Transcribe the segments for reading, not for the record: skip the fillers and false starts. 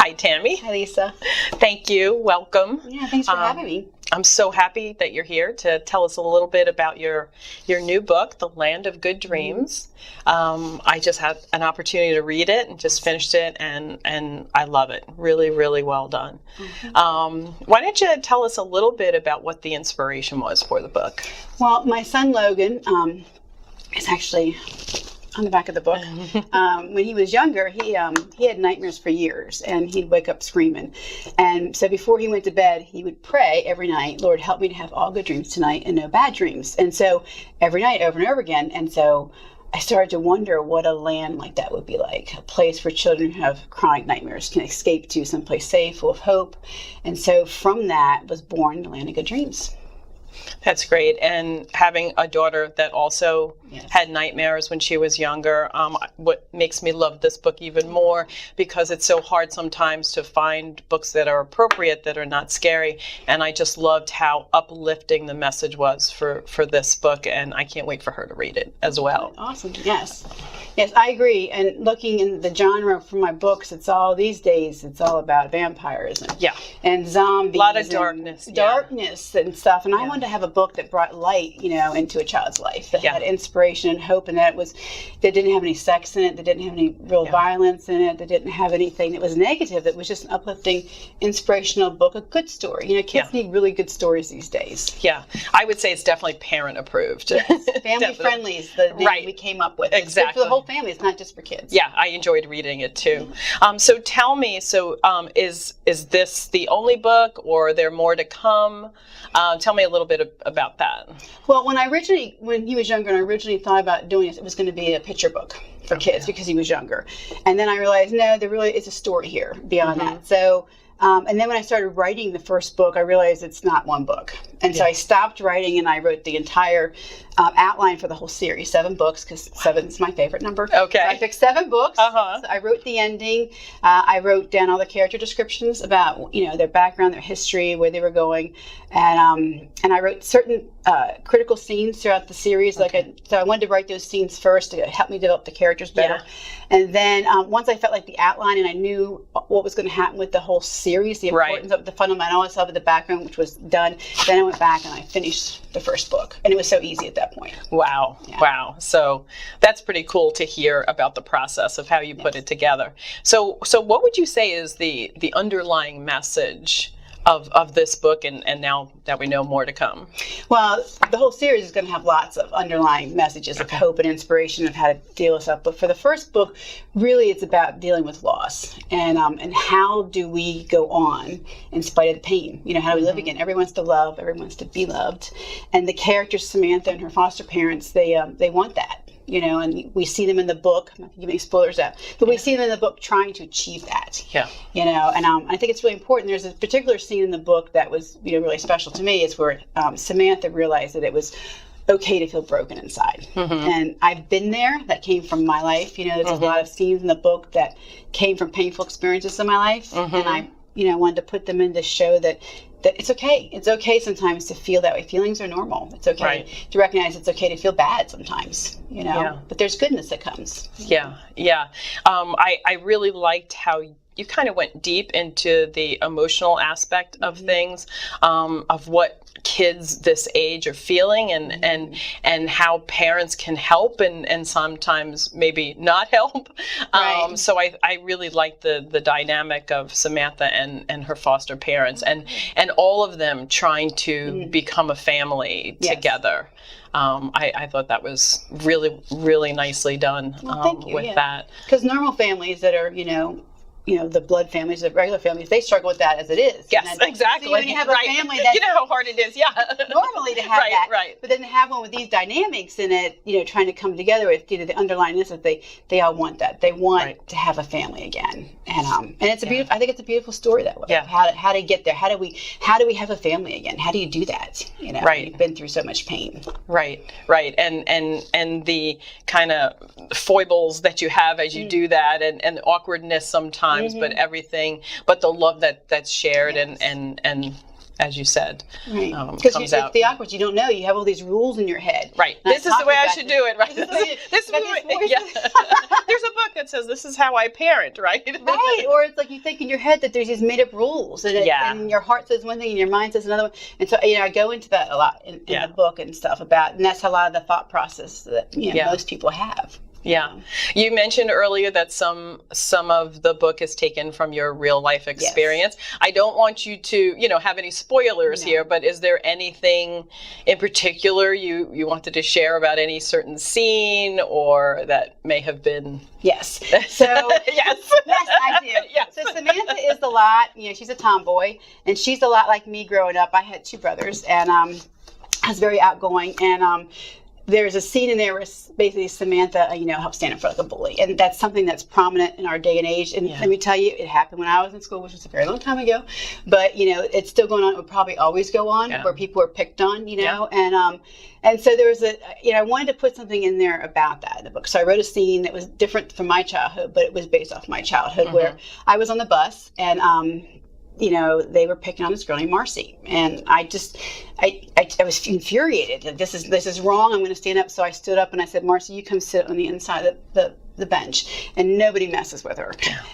Hi, Tammy. Hi, Lisa. Thank you. Welcome. Yeah, thanks for having me. I'm so happy that you're here to tell us a little bit about your new book, The Land of Good Dreams. I just had an opportunity to read it and just finished it, and I love it. Really, really well done. Why don't you tell us a little bit about what the inspiration was for the book? Well, my son Logan is actually on the back of the book. When he was younger, he had nightmares for years, and he'd wake up screaming. And so before he went to bed, he would pray every night, Lord, help me to have all good dreams tonight and no bad dreams. And so every night, over and over again. And so I started to wonder what a land like that would be like, a place where children who have chronic nightmares can escape to, someplace safe, full of hope. And so from that was born The Land of Good Dreams. That's great. And having a daughter that also Yes. had nightmares when she was younger, what makes me love this book even more, because it's so hard sometimes to find books that are appropriate, that are not scary. And I just loved how uplifting the message was for this book, and I can't wait for her to read it as well. Awesome. Yes. Yes, I agree. And looking in the genre for my books, it's all these days, it's all about vampires and zombies. A lot of and darkness. Darkness and stuff. And I wanted to have a book that brought light, into a child's life, that had inspiration and hope, and that didn't have any sex in it, that didn't have any real violence in it, that didn't have anything that was negative, that was just an uplifting, inspirational book, a good story. Kids need really good stories these days. Yeah, I would say it's definitely parent approved. Yes. Family friendly is the name we came up with. Exactly. It's for the whole family, it's not just for kids. Yeah, I enjoyed reading it too. So tell me, is this the only book, or are there more to come? Tell me a little bit about that. Well, when he was younger, and I originally thought about doing it was going to be a picture book for kids because he was younger. And then I realized, no, there really is a story here beyond that. So, and then when I started writing the first book, I realized it's not one book. And so I stopped writing, and I wrote the entire outline for the whole series, 7 books, because 7 is my favorite number. Okay. So I picked 7 books. So I wrote the ending. I wrote down all the character descriptions about, their background, their history, where they were going. And I wrote certain critical scenes throughout the series. So I wanted to write those scenes first to help me develop the characters better. Yeah. And then once I felt like the outline and I knew what was going to happen with the whole series, the importance of the fundamentals of the background, which was done, then I went back and I finished the first book. And it was so easy at that point. Wow. Yeah. Wow. So that's pretty cool to hear about the process of how you put it together. So what would you say is the underlying message of this book, and now that we know more to come? Well, the whole series is going to have lots of underlying messages of hope and inspiration of how to deal with stuff. But for the first book, really it's about dealing with loss and how do we go on in spite of the pain. How do we live again? Everyone wants to love, everyone wants to be loved. And the characters, Samantha and her foster parents, they want that. And we see them in the book. I'm not giving spoilers out, but we see them in the book trying to achieve that. Yeah. And I think it's really important. There's a particular scene in the book that was, really special to me. It's where Samantha realized that it was okay to feel broken inside. And I've been there. That came from my life. There's a lot of scenes in the book that came from painful experiences in my life, and I, wanted to put them in to show that it's okay. It's okay sometimes to feel that way. Feelings are normal. It's okay to recognize it's okay to feel bad sometimes, but there's goodness that comes. Yeah. I really liked how you kind of went deep into the emotional aspect of things, of what kids this age are feeling, and how parents can help and sometimes maybe not help. So I really liked the dynamic of Samantha and her foster parents, and all of them trying to become a family together. I thought that was really, really nicely done with that. Because normal families that are, the blood families, the regular families, they struggle with that as it is. Yes, exactly. So when you have a family that... how hard it is, normally to have that. But then to have one with these dynamics in it, trying to come together with, the underlying is that they all want that. They want to have a family again. And it's a beautiful, I think it's a beautiful story that way. Yeah. How to get there. How do we have a family again? How do you do that? You've been through so much pain. Right. And the kind of foibles that you have as you do that, and the awkwardness sometimes, but everything, but the love that's shared, and as you said, Right. Because It's the awkward. You don't know. You have all these rules in your head. Right. Not This is the way I should do it. Right. This is Yeah. There's a book that says this is how I parent. Right. Right. Or it's like you think in your head that there's these made up rules, and, and your heart says one thing and your mind says another one. And so I go into that a lot in the book and stuff about, and that's a lot of the thought process that most people have. Yeah. You mentioned earlier that some of the book is taken from your real life experience. Yes. I don't want you to, have any spoilers here, but is there anything in particular you wanted to share about any certain scene or that may have been? Yes. So yes, I do. Yes. So Samantha is a lot, she's a tomboy, and she's a lot like me growing up. I had 2 brothers, and I was very outgoing, and there's a scene in there where basically Samantha, helps stand up for like a bully. And that's something that's prominent in our day and age. And let me tell you, it happened when I was in school, which was a very long time ago. But, it's still going on. It would probably always go on where people are picked on, And so there was I wanted to put something in there about that in the book. So I wrote a scene that was different from my childhood, but it was based off my childhood where I was on the bus and, they were picking on this girl named Marcy, and I was infuriated that this is wrong. I'm going to stand up. So I stood up and I said, Marcy, you come sit on the inside of the bench, and nobody messes with her.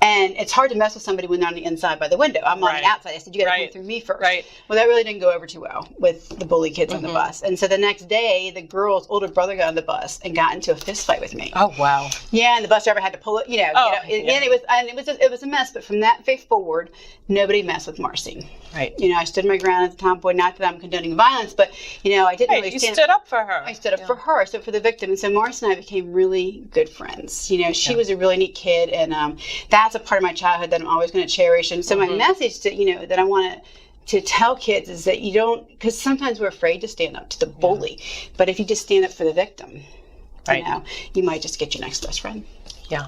And it's hard to mess with somebody when they're on the inside by the window. I'm on the outside. I said, you got to come through me first. Right. Well, that really didn't go over too well with the bully kids on the bus. And so the next day, the girl's older brother got on the bus and got into a fist fight with me. Oh wow. Yeah, and the bus driver had to pull it. And it was a mess. But from that day forward, nobody messed with Marcy. Right. I stood my ground as a tomboy. Not that I'm condoning violence, but I didn't really stand. You stood up for her. I stood up for her. I stood for the victim. And so Marcy and I became really good friends. She was a really neat kid, and that's a part of my childhood that I'm always going to cherish. And so my message that I want to tell kids is that you don't, because sometimes we're afraid to stand up to the bully, but if you just stand up for the victim, you might just get your next best friend. Yeah.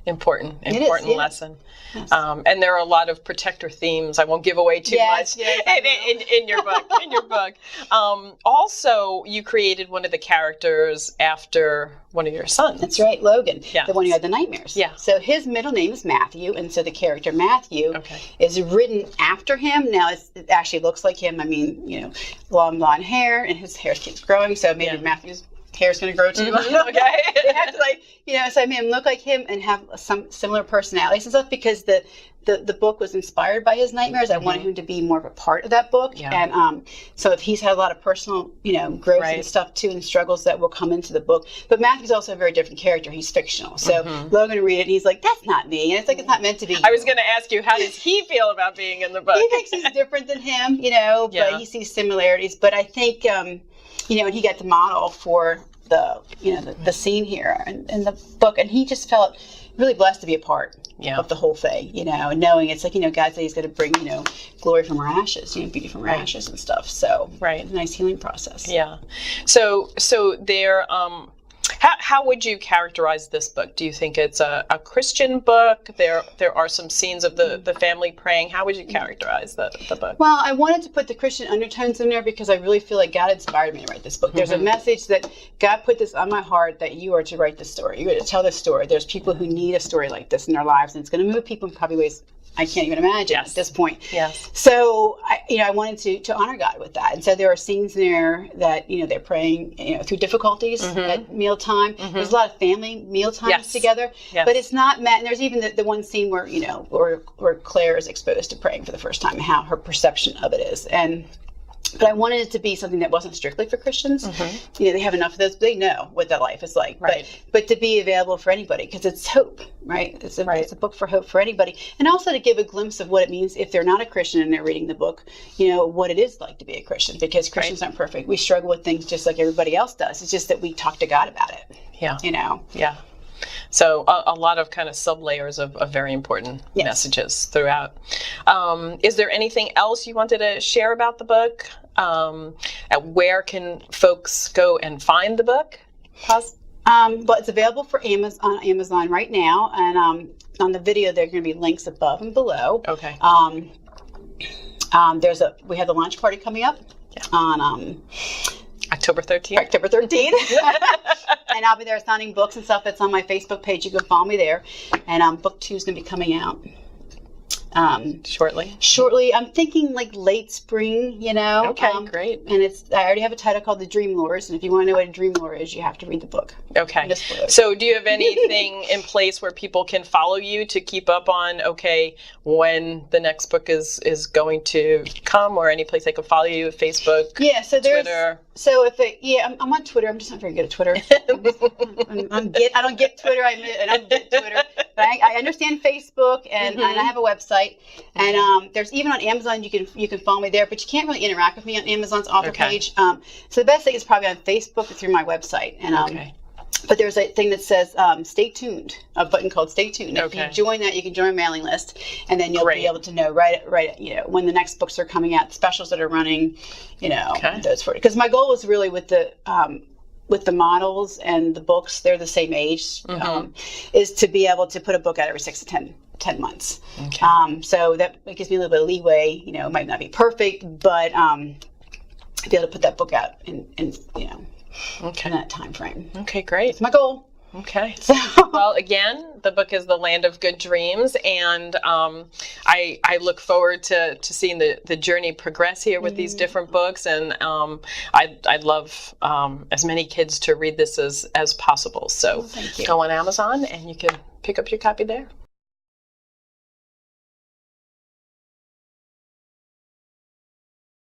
Important lesson. Yes. And there are a lot of protector themes. I won't give away too much in your book. Also, you created one of the characters after one of your sons. That's right, Logan, the one who had the nightmares. Yeah. So his middle name is Matthew, and so the character Matthew is written after him. Now it actually looks like him. I mean, long blonde hair, and his hair keeps growing, so maybe Matthew's hair's going to grow too. Okay. They have to so I made him look like him and have some similar personalities and stuff, because the book was inspired by his nightmares. I wanted him to be more of a part of that book. And so if he's had a lot of personal, growth and stuff too, and struggles that will come into the book. But Matthew's also a very different character. He's fictional. So Logan read it and he's like, that's not me. And it's like, it's not meant to be. I was going to ask you, how does he feel about being in the book? He thinks he's different than him, but he sees similarities. But I think, and he got the model for the scene here in the book, and he just felt really blessed to be a part of the whole thing, and knowing it's like, God said he's going to bring, glory from our ashes, beauty from our ashes and stuff. So it's a nice healing process. Yeah. So there, how would you characterize this book? Do you think it's a Christian book? There are some scenes of the family praying. How would you characterize the book? Well, I wanted to put the Christian undertones in there because I really feel like God inspired me to write this book. There's a message that God put this on my heart, that you are to write this story. You're to tell this story. There's people who need a story like this in their lives, and it's going to move people in probably ways I can't even imagine at this point. Yes. So I wanted to honor God with that, and so there are scenes in there that they're praying through difficulties at mealtime. There's a lot of family meal times together, but it's not meant. And there's even the one scene where where Claire is exposed to praying for the first time, and how her perception of it is. But I wanted it to be something that wasn't strictly for Christians. They have enough of those. They know what that life is like. Right. But to be available for anybody, because it's hope, right? It's a book for hope for anybody. And also to give a glimpse of what it means if they're not a Christian and they're reading the book, what it is like to be a Christian. Because Christians aren't perfect. We struggle with things just like everybody else does. It's just that we talk to God about it. Yeah. Yeah. So a lot of kind of sub-layers of very important messages throughout. Is there anything else you wanted to share about the book? Where can folks go and find the book? Well, it's available for on Amazon right now, and on the video there are going to be links above and below. Okay. We have the launch party coming up on October 13th. October 13th. And I'll be there signing books and stuff. That's on my Facebook page. You can follow me there. And book 2 is going to be coming out Shortly. I'm thinking like late spring, you know. Okay, great. And I already have a title called The Dream Lures, and if you want to know what a dream lure is, you have to read the book. Okay. So do you have anything in place where people can follow you to keep up on, okay, when the next book is going to come, or any place they can follow you, Facebook, yeah, so there's, Twitter? So I'm on Twitter. I'm just not very good at Twitter. I don't get Twitter. I don't get Twitter. But I understand Facebook, and I have a website. And there's even on Amazon, you can follow me there, but you can't really interact with me on Amazon's offer page. So the best thing is probably on Facebook or through my website. And but there's a thing that says stay tuned, a button called stay tuned. If you join that, you can join a mailing list, and then you'll be able to know right you know, when the next books are coming out, the specials that are running, you know, those for it. Because my goal is really with the models and the books, they're the same age, is to be able to put a book out every 6 to 10 months. So that gives me a little bit of leeway. You know, it might not be perfect, but to be able to put that book out in you know, in that time frame. Okay, great. That's my goal. Okay. Well, again, the book is The Land of Good Dreams, and I look forward to seeing the journey progress here with these different books, and I'd love as many kids to read this as possible. So go on Amazon, and you can pick up your copy there.